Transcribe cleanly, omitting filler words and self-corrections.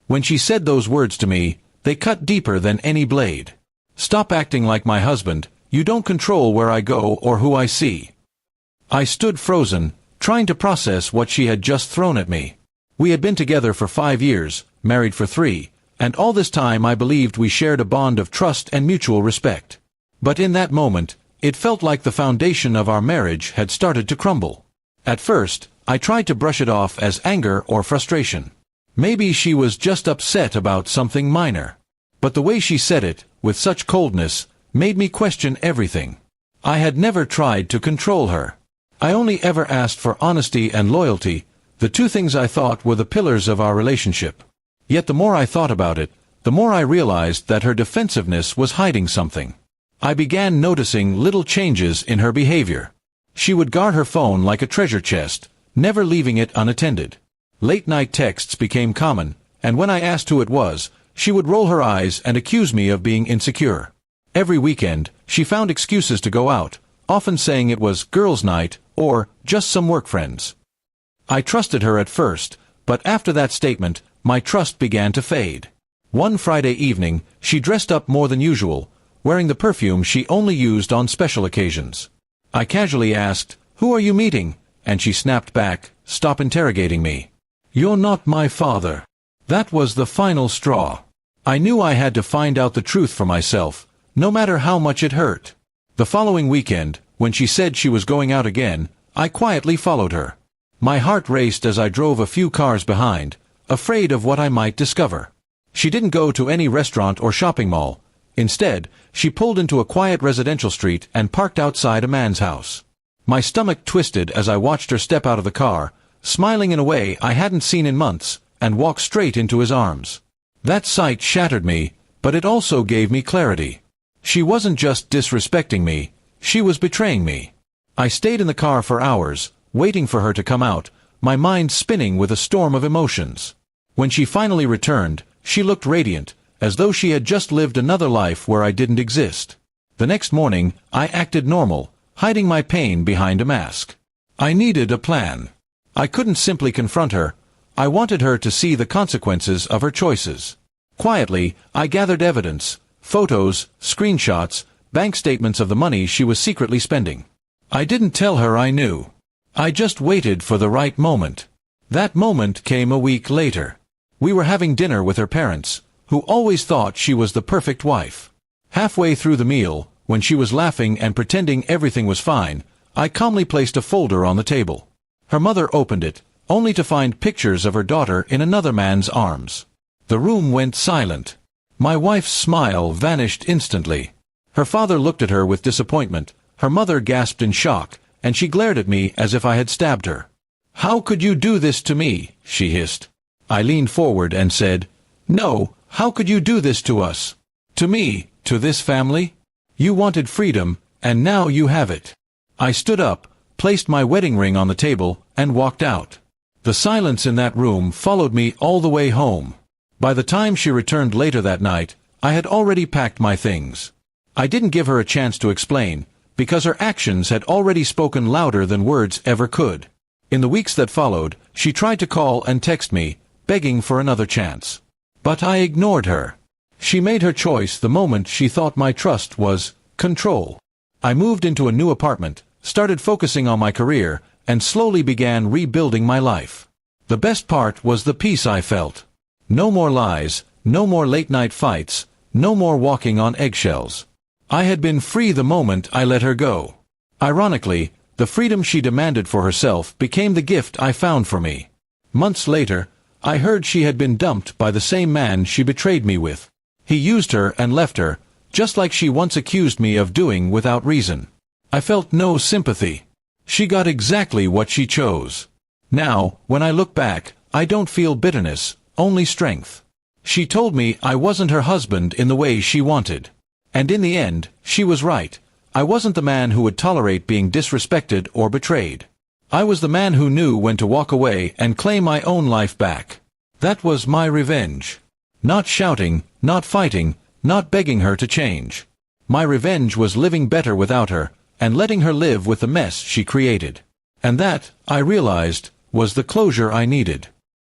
When she said those words to me, they cut deeper than any blade. "Stop acting like my husband, you don't control where I go or who I see." I stood frozen, trying to process what she had just thrown at me. We had been together for 5 years, married for 3, and all this time I believed we shared a bond of trust and mutual respect. But in that moment, it felt like the foundation of our marriage had started to crumble. At first, I tried to brush it off as anger or frustration. Maybe she was just upset about something minor. But the way she said it, with such coldness, made me question everything. I had never tried to control her. I only ever asked for honesty and loyalty, the two things I thought were the pillars of our relationship. Yet the more I thought about it, the more I realized that her defensiveness was hiding something. I began noticing little changes in her behavior. She would guard her phone like a treasure chest, never leaving it unattended. Late-night texts became common, and when I asked who it was, she would roll her eyes and accuse me of being insecure. Every weekend, she found excuses to go out, often saying it was girls' night or just some work friends. I trusted her at first, but after that statement, my trust began to fade. One Friday evening, she dressed up more than usual, wearing the perfume she only used on special occasions. I casually asked, "Who are you meeting?" And she snapped back, "Stop interrogating me. You're not my father." That was the final straw. I knew I had to find out the truth for myself, no matter how much it hurt. The following weekend, when she said she was going out again, I quietly followed her. My heart raced as I drove a few cars behind, afraid of what I might discover. She didn't go to any restaurant or shopping mall. Instead, she pulled into a quiet residential street and parked outside a man's house. My stomach twisted as I watched her step out of the car, smiling in a way I hadn't seen in months, and walk straight into his arms. That sight shattered me, but it also gave me clarity. She wasn't just disrespecting me, she was betraying me. I stayed in the car for hours, waiting for her to come out, my mind spinning with a storm of emotions. When she finally returned, she looked radiant, as though she had just lived another life where I didn't exist. The next morning, I acted normal, hiding my pain behind a mask. I needed a plan. I couldn't simply confront her. I wanted her to see the consequences of her choices. Quietly, I gathered evidence, photos, screenshots, bank statements of the money she was secretly spending. I didn't tell her I knew. I just waited for the right moment. That moment came a week later. We were having dinner with her parents, who always thought she was the perfect wife. Halfway through the meal, when she was laughing and pretending everything was fine, I calmly placed a folder on the table. Her mother opened it, only to find pictures of her daughter in another man's arms. The room went silent. My wife's smile vanished instantly. Her father looked at her with disappointment, her mother gasped in shock, and she glared at me as if I had stabbed her. "How could you do this to me?" she hissed. I leaned forward and said, "No, how could you do this to us? To me, to this family? You wanted freedom, and now you have it." I stood up, placed my wedding ring on the table, and walked out. The silence in that room followed me all the way home. By the time she returned later that night, I had already packed my things. I didn't give her a chance to explain, because her actions had already spoken louder than words ever could. In the weeks that followed, she tried to call and text me, begging for another chance. But I ignored her. She made her choice the moment she thought my trust was control. I moved into a new apartment, started focusing on my career, and slowly began rebuilding my life. The best part was the peace I felt. No more lies, no more late-night fights, no more walking on eggshells. I had been free the moment I let her go. Ironically, the freedom she demanded for herself became the gift I found for me. Months later, I heard she had been dumped by the same man she betrayed me with. He used her and left her, just like she once accused me of doing without reason. I felt no sympathy. She got exactly what she chose. Now, when I look back, I don't feel bitterness, only strength. She told me I wasn't her husband in the way she wanted. And in the end, she was right. I wasn't the man who would tolerate being disrespected or betrayed. I was the man who knew when to walk away and claim my own life back. That was my revenge. Not shouting, not fighting, not begging her to change. My revenge was living better without her, and letting her live with the mess she created. And that, I realized, was the closure I needed.